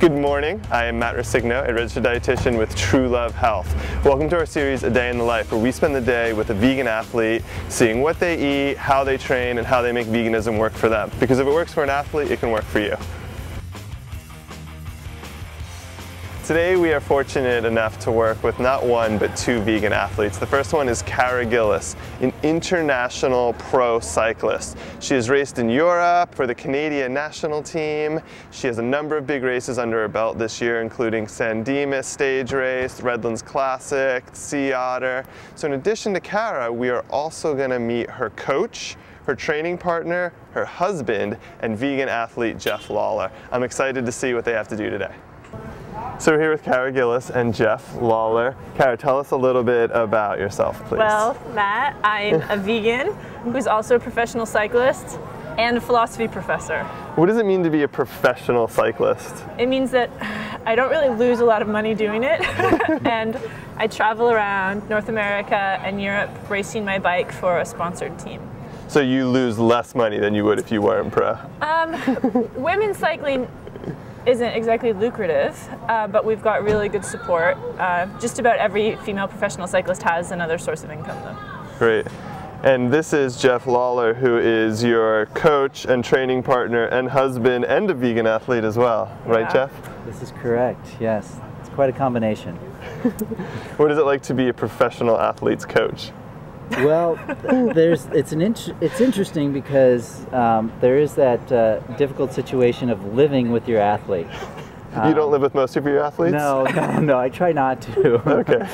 Good morning, I am Matt Resigno, a registered dietitian with True Love Health. Welcome to our series, A Day in the Life, where we spend the day with a vegan athlete, seeing what they eat, how they train, and how they make veganism work for them. Because if it works for an athlete, it can work for you. Today we are fortunate enough to work with not one but two vegan athletes. The first one is Cara Gillis, an international pro cyclist. She has raced in Europe for the Canadian national team. She has a number of big races under her belt this year, including San Dimas stage race, Redlands Classic, Sea Otter. So in addition to Cara, we are also going to meet her coach, her training partner, her husband, and vegan athlete Jeff Lawler. I'm excited to see what they have to do today. So we're here with Cara Gillis and Jeff Lawler. Cara, tell us a little bit about yourself, please. Well, Matt, I'm a vegan who's also a professional cyclist and a philosophy professor. What does it mean to be a professional cyclist? It means that I don't really lose a lot of money doing it, and I travel around North America and Europe racing my bike for a sponsored team. So you lose less money than you would if you weren't pro? Women's cycling isn't exactly lucrative, but we've got really good support. Just about every female professional cyclist has another source of income though. Great. And this is Jeff Lawler, who is your coach and training partner and husband and a vegan athlete as well, right, Yeah. Jeff? This is correct, yes. It's quite a combination. What is it like to be a professional athlete's coach? Well, it's interesting because there is that difficult situation of living with your athlete. You don't live with most of your athletes? No, I try not to. Okay.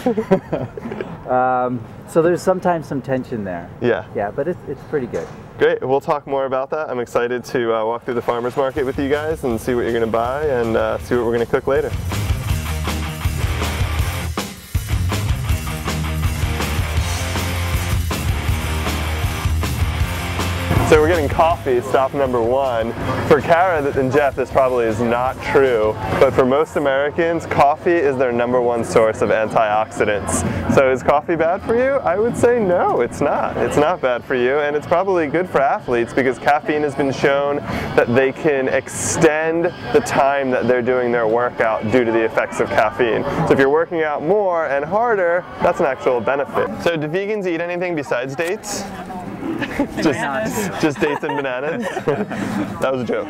So there's sometimes some tension there. Yeah. Yeah, but it's pretty good. Great, we'll talk more about that. I'm excited to walk through the farmer's market with you guys and see what you're going to buy and see what we're going to cook later. So we're getting coffee, stop number one. For Cara and Jeff, this probably is not true, but for most Americans, coffee is their #1 source of antioxidants. So is coffee bad for you? I would say no, it's not. It's not bad for you, and it's probably good for athletes because caffeine has been shown that they can extend the time that they're doing their workout due to the effects of caffeine. So if you're working out more and harder, that's an actual benefit. So do vegans eat anything besides dates? just dates and bananas? That was a joke.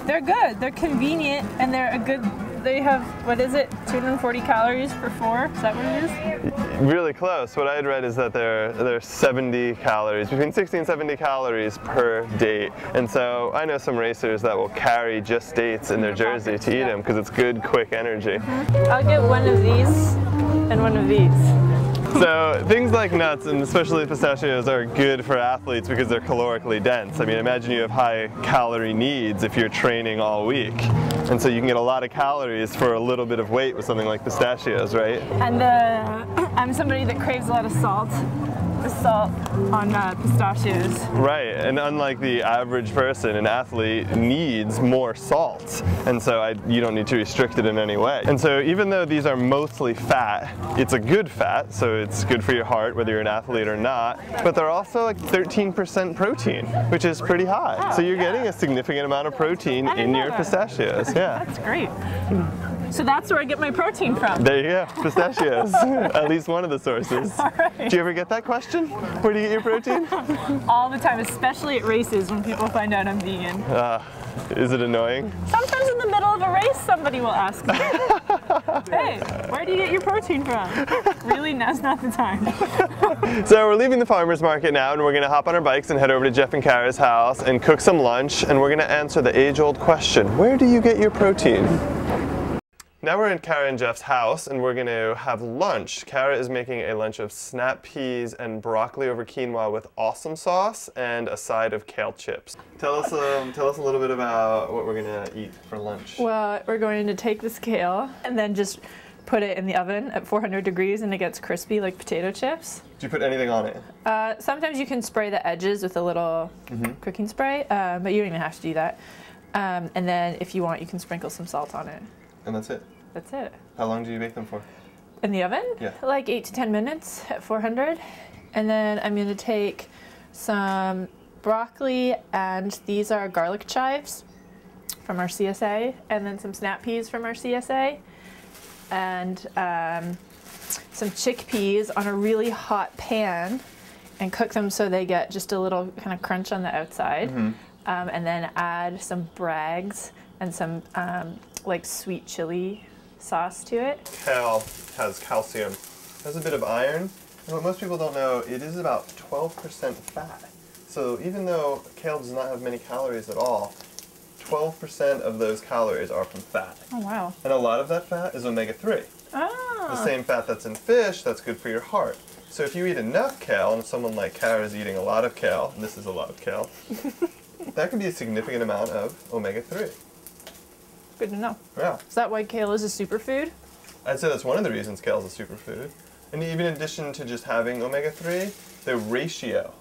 They're good, they're convenient, and they're a good, they have, what is it, 240 calories per 4? Is that what it is? Really close. What I had read is that they're 70 calories, between 60 and 70 calories per date. And so I know some racers that will carry just dates in their jersey to eat them because it's good, quick energy. I'll get one of these and one of these. So things like nuts, and especially pistachios, are good for athletes because they're calorically dense. I mean, imagine you have high calorie needs if you're training all week. And so you can get a lot of calories for a little bit of weight with something like pistachios, right? And I'm somebody that craves a lot of salt. The salt on pistachios. Right, and unlike the average person, an athlete needs more salt, and so you don't need to restrict it in any way. And so even though these are mostly fat, it's a good fat, so it's good for your heart whether you're an athlete or not, but they're also like 13% protein, which is pretty high. Oh, so you're getting a significant amount of protein in your pistachios. Yeah. That's great. So that's where I get my protein from. There you go, pistachios. At least one of the sources. All right. Do you ever get that question? Where do you get your protein? All the time, especially at races when people find out I'm vegan. Is it annoying? Sometimes in the middle of a race, somebody will ask me, hey, where do you get your protein from? Really, now's not the time. So we're leaving the farmer's market now, and we're going to hop on our bikes and head over to Jeff and Cara's house and cook some lunch, and we're going to answer the age-old question, where do you get your protein? Now we're in Cara and Jeff's house, and we're going to have lunch. Cara is making a lunch of snap peas and broccoli over quinoa with awesome sauce and a side of kale chips. Tell us a little bit about what we're going to eat for lunch. Well, we're going to take this kale and then just put it in the oven at 400 degrees and it gets crispy like potato chips. Do you put anything on it? Sometimes you can spray the edges with a little cooking spray, but you don't even have to do that. And then if you want, you can sprinkle some salt on it. And that's it? That's it. How long do you bake them for? In the oven? Yeah. Like 8 to 10 minutes at 400. And then I'm going to take some broccoli, and these are garlic chives. from our CSA, and then some snap peas from our CSA, and some chickpeas on a really hot pan, and cook them so they get just a little kind of crunch on the outside, and then add some Bragg's and some like sweet chili sauce to it. Kale has calcium, has a bit of iron, and what most people don't know, it is about 12% fat. So even though kale does not have many calories at all, 12% of those calories are from fat. Oh, wow. And a lot of that fat is omega-3. Oh. The same fat that's in fish that's good for your heart. So if you eat enough kale, and if someone like Cara is eating a lot of kale, and this is a lot of kale, that can be a significant amount of omega-3. Good to know. Yeah. Is that why kale is a superfood? I'd say that's one of the reasons kale is a superfood. And even in addition to just having omega-3, the ratio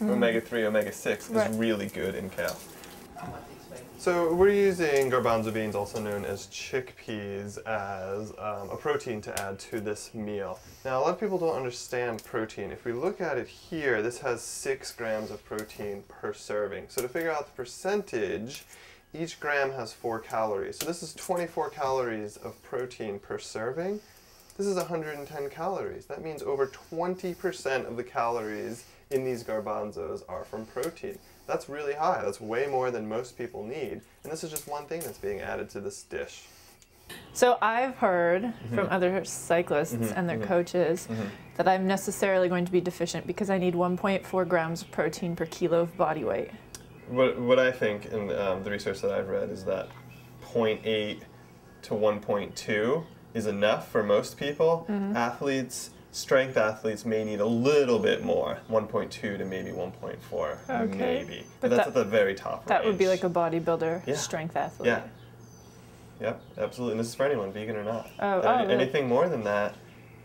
omega-3, omega-6 is really good in kale. So we're using garbanzo beans, also known as chickpeas, as a protein to add to this meal. Now, a lot of people don't understand protein. If we look at it here, this has 6 grams of protein per serving. So to figure out the percentage, each gram has 4 calories. So this is 24 calories of protein per serving. This is 110 calories. That means over 20% of the calories in these garbanzos are from protein. That's really high. That's way more than most people need. And this is just one thing that's being added to this dish. So I've heard from other cyclists and their coaches that I'm necessarily going to be deficient because I need 1.4 grams of protein per kilo of body weight. What I think in the research that I've read is that 0.8 to 1.2 is enough for most people. Athletes, strength athletes may need a little bit more, 1.2 to maybe 1.4, maybe. But that's at the very top That range. would be like a bodybuilder, strength athlete. Yeah. Yep, absolutely. And this is for anyone, vegan or not. Really? Anything more than that,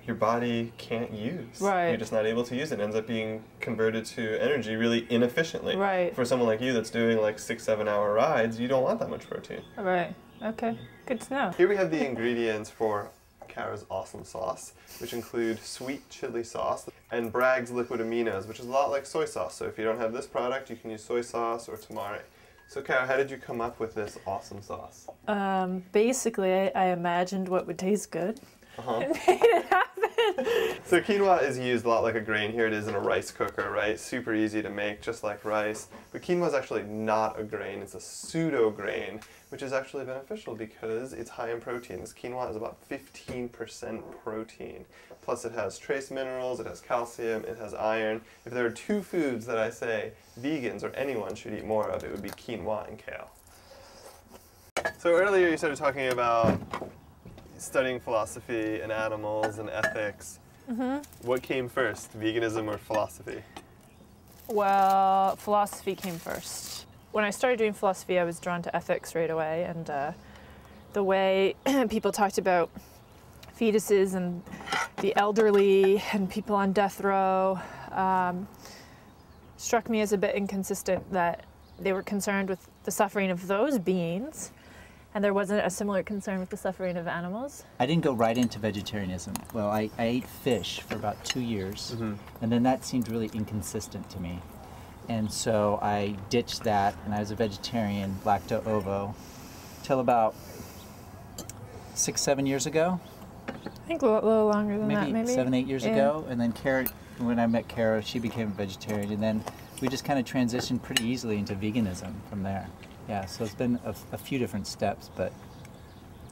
your body can't use. Right. You're just not able to use it. It ends up being converted to energy really inefficiently. Right. For someone like you that's doing like 6-7 hour rides, you don't want that much protein. Right. Okay. Good to know. Here we have the ingredients for Cara's awesome sauce, which include sweet chili sauce and Bragg's liquid aminos, which is a lot like soy sauce. So if you don't have this product, you can use soy sauce or tamari. So Cara, how did you come up with this awesome sauce? Basically, I imagined what would taste good and made it happen. So quinoa is used a lot like a grain. Here it is in a rice cooker, right? Super easy to make, just like rice. But quinoa is actually not a grain. It's a pseudo grain, which is actually beneficial because it's high in protein. This quinoa is about 15% protein. Plus it has trace minerals, it has calcium, it has iron. If there are 2 foods that I say vegans or anyone should eat more of, it would be quinoa and kale. So earlier you started talking about studying philosophy and animals and ethics. What came first, veganism or philosophy? Well, philosophy came first. When I started doing philosophy, I was drawn to ethics right away, and the way people talked about fetuses and the elderly and people on death row struck me as a bit inconsistent, that they were concerned with the suffering of those beings, and there wasn't a similar concern with the suffering of animals. I didn't go right into vegetarianism. Well, I ate fish for about 2 years, and then that seemed really inconsistent to me. And so I ditched that, and I was a vegetarian, lacto-ovo, till about 6-7 years ago. I think a little longer than that, maybe 7-8 years ago. And then Cara, when I met Cara, she became a vegetarian, and then we just kind of transitioned pretty easily into veganism from there. Yeah, so it's been a few different steps, but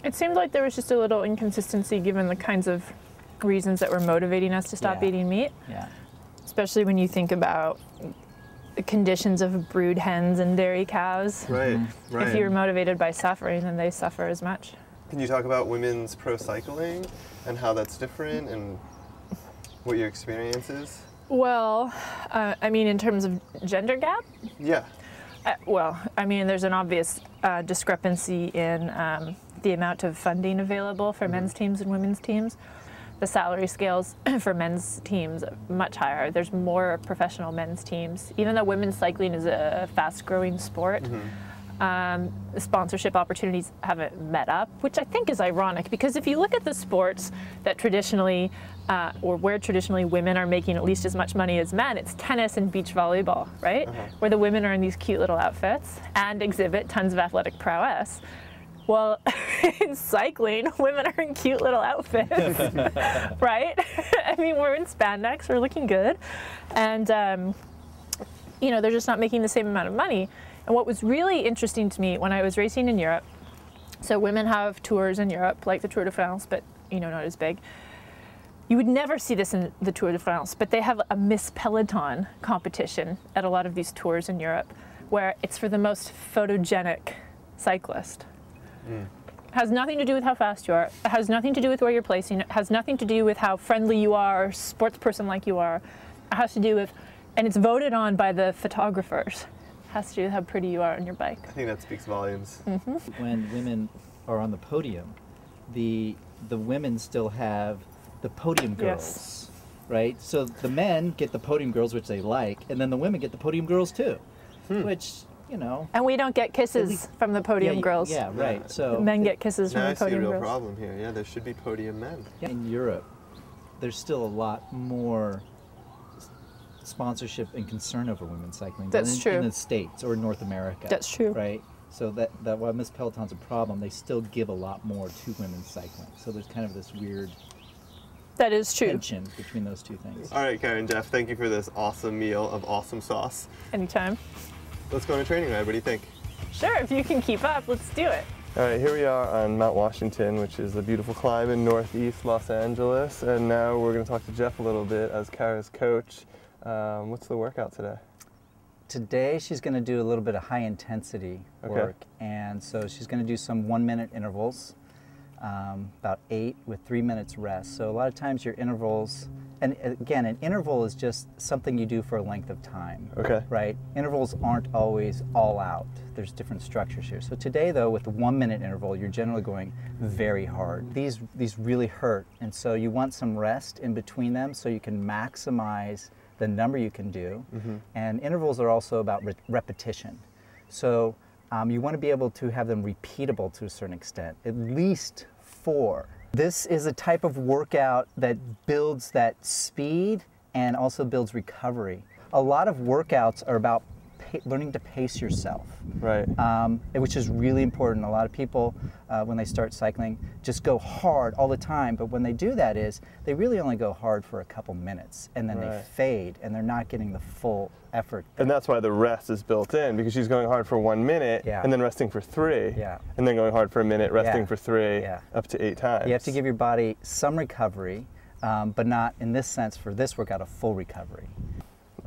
it seemed like there was just a little inconsistency given the kinds of reasons that were motivating us to stop eating meat. Yeah. Especially when you think about the conditions of brood hens and dairy cows. Right, right. If you're motivated by suffering, then they suffer as much. Can you talk about women's pro cycling and how that's different and what your experience is? Well, I mean, in terms of gender gap? Yeah. Well, I mean, there's an obvious discrepancy in the amount of funding available for men's teams and women's teams. The salary scales for men's teams are much higher. There's more professional men's teams. Even though women's cycling is a fast-growing sport, The sponsorship opportunities haven't met up, which I think is ironic, because if you look at the sports that traditionally, or where traditionally women are making at least as much money as men, it's tennis and beach volleyball, right? Where the women are in these cute little outfits and exhibit tons of athletic prowess. Well, in cycling, women are in cute little outfits, right? I mean, we're in spandex, we're looking good, and you know, they're just not making the same amount of money. And what was really interesting to me when I was racing in Europe, so women have tours in Europe, like the Tour de France, but you know, not as big. You would never see this in the Tour de France, but they have a Miss Peloton competition at a lot of these tours in Europe, where it's for the most photogenic cyclist. It has nothing to do with how fast you are. It has nothing to do with where you're placing. It has nothing to do with how friendly you are, or sports person like you are. It has to do with, and it's voted on by the photographers. Has to do with how pretty you are on your bike. I think that speaks volumes. When women are on the podium, the women still have the podium girls, right? So the men get the podium girls, which they like, and then the women get the podium girls too, which, you know. And we don't get kisses from the podium girls. Yeah, right. So the men get kisses from Now the podium I see a real girls. problem here. Yeah, there should be podium men. in Europe, there's still a lot more sponsorship and concern over women's cycling That's than true. in the States or North America. That's true. Right? So that while Miss Peloton's a problem, they still give a lot more to women's cycling. So there's kind of this weird That is true. tension between those two things. All right, Cara and Jeff, thank you for this awesome meal of awesome sauce. Anytime. Let's go on a training ride. What do you think? Sure, if you can keep up, let's do it. All right, here we are on Mount Washington, which is a beautiful climb in northeast Los Angeles. And now we're going to talk to Jeff a little bit as Cara's coach. What's the workout today? Today she's going to do a little bit of high intensity work, and so she's going to do some 1-minute intervals, about 8 with 3 minutes rest. So a lot of times your intervals, and again, an interval is just something you do for a length of time. Right? Intervals aren't always all out. There's different structures here. So today though, with the 1-minute interval, you're generally going very hard. These really hurt, and so you want some rest in between them so you can maximize the number you can do. And intervals are also about repetition. So you want to be able to have them repeatable to a certain extent, at least 4. This is a type of workout that builds that speed and also builds recovery. A lot of workouts are about learning to pace yourself, which is really important. A lot of people, when they start cycling, just go hard all the time, but when they do that they really only go hard for a couple minutes, and then they fade, and they're not getting the full effort. And that's why the rest is built in, because she's going hard for 1 minute, and then resting for 3, and then going hard for a minute, resting for 3, up to 8 times. You have to give your body some recovery, but not, in this sense, for this workout, a full recovery.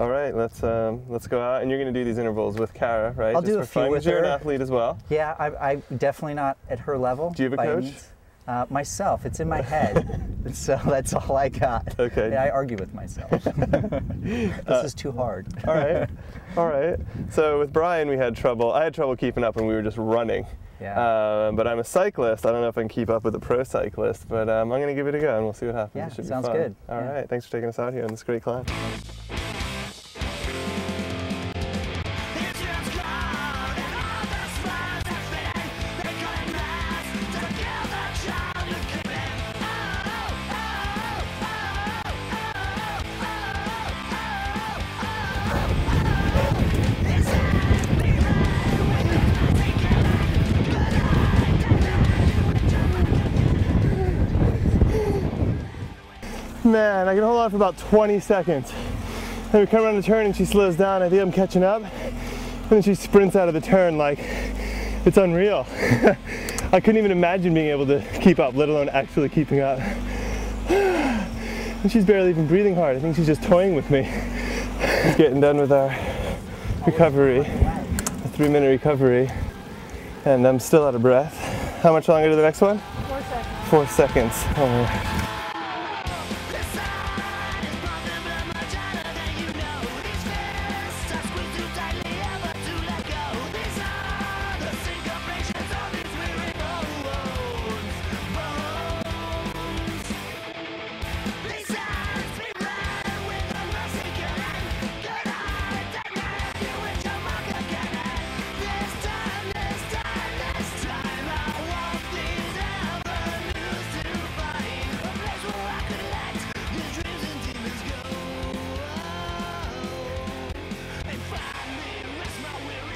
All right, let's go out, and you're going to do these intervals with Cara, right? I'll do a few with her. You're an athlete as well. Yeah, I'm definitely not at her level. Do you have a coach? Myself, it's in my head, so that's all I got. Okay. Yeah, I argue with myself. This is too hard. All right, all right. So with Brian, I had trouble keeping up, and we were just running. But I'm a cyclist. I don't know if I can keep up with a pro cyclist, but I'm going to give it a go, and we'll see what happens. Yeah, it should sounds be fun. good. All right, thanks for taking us out here on this great climb. Man, I can hold on for about 20 seconds. Then we come around the turn and she slows down. I think I'm catching up. And then she sprints out of the turn like it's unreal. I couldn't even imagine being able to keep up, let alone actually keeping up. And she's barely even breathing hard. I think she's just toying with me. Just getting done with our recovery, a 3-minute recovery. And I'm still out of breath. How much longer to the next one? 4 seconds. 4 seconds. Oh my gosh.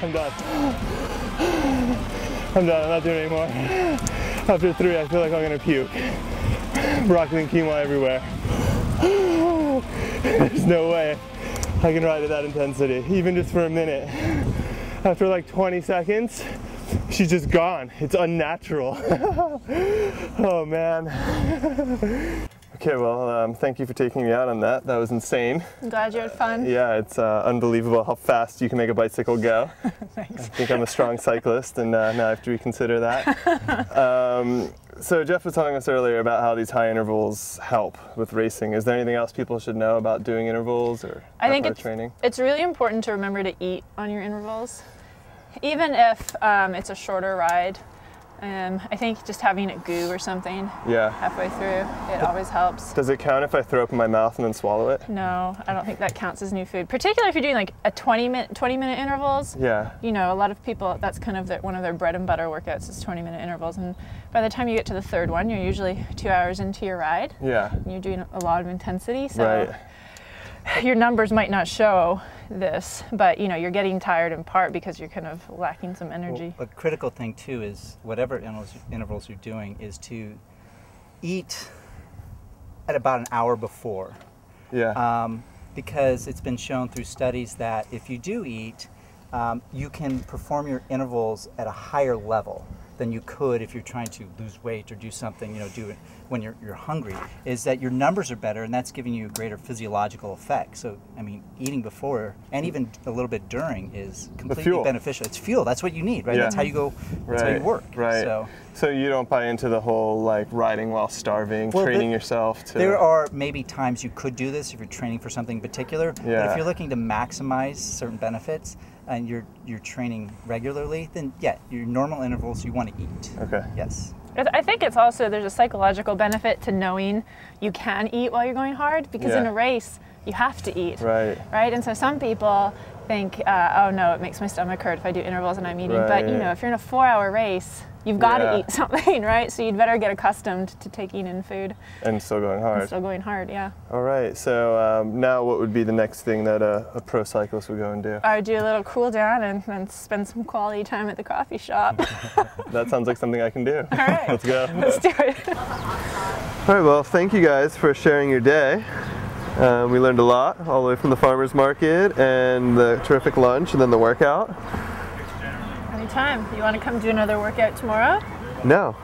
I'm done. I'm done, I'm not doing it anymore. After 3, I feel like I'm gonna puke. Broccoli and quinoa everywhere. There's no way I can ride at that intensity, even just for a minute. After like 20 seconds, she's just gone. It's unnatural. Oh man. Okay, well, thank you for taking me out on that. That was insane. I'm glad you had fun. Yeah, it's unbelievable how fast you can make a bicycle go. Thanks. I think I'm a strong cyclist, and now I have to reconsider that. So Jeff was telling us earlier about how these high intervals help with racing. Is there anything else people should know about doing intervals or training? It's really important to remember to eat on your intervals, even if it's a shorter ride. I think just having a goo or something halfway through, it always helps. Does it count if I throw up in my mouth and then swallow it? No, I don't think that counts as new food. Particularly if you're doing like a 20-minute intervals. Yeah. You know, a lot of people, that's kind of one of their bread and butter workouts is 20-minute intervals. And by the time you get to the third one, you're usually 2 hours into your ride. Yeah. And you're doing a lot of intensity. So your numbers might not show this, but you know, you're getting tired in part because you're kind of lacking some energy. Well, a critical thing too is whatever intervals you're doing is to eat at about an hour before. Yeah. Because it's been shown through studies that if you do eat, you can perform your intervals at a higher level than you could if you're trying to lose weight or do something, you know, do it when you're hungry, is that your numbers are better, and that's giving you a greater physiological effect. So, I mean, eating before and even a little bit during is completely beneficial. It's fuel. That's what you need, right? Yeah. That's how you go, that's how you work. Right. So you don't buy into the whole, like, riding while starving, training yourself to... There are maybe times you could do this if you're training for something particular, but if you're looking to maximize certain benefits, and you're training regularly, then yeah, your normal intervals you want to eat. Okay. Yes. I think it's also, there's a psychological benefit to knowing you can eat while you're going hard, because in a race, you have to eat. Right. Right? And so some people think, oh no, it makes my stomach hurt if I do intervals and I'm eating. But you know, if you're in a 4-hour race, you've got to eat something, right? So you'd better get accustomed to taking in food. And still going hard. And still going hard, yeah. All right, so now what would be the next thing that a pro cyclist would go and do? I would do a little cool down and then spend some quality time at the coffee shop. That sounds like something I can do. All right. Let's go. Let's do it. All right, well, thank you guys for sharing your day. We learned a lot, all the way from the farmer's market and the terrific lunch and then the workout. Anytime. You want to come do another workout tomorrow? No.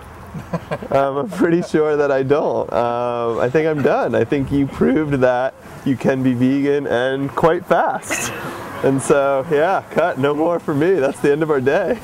I'm pretty sure that I don't. I think I'm done. I think you proved that you can be vegan and quite fast. And so, yeah, cut, no more for me. That's the end of our day.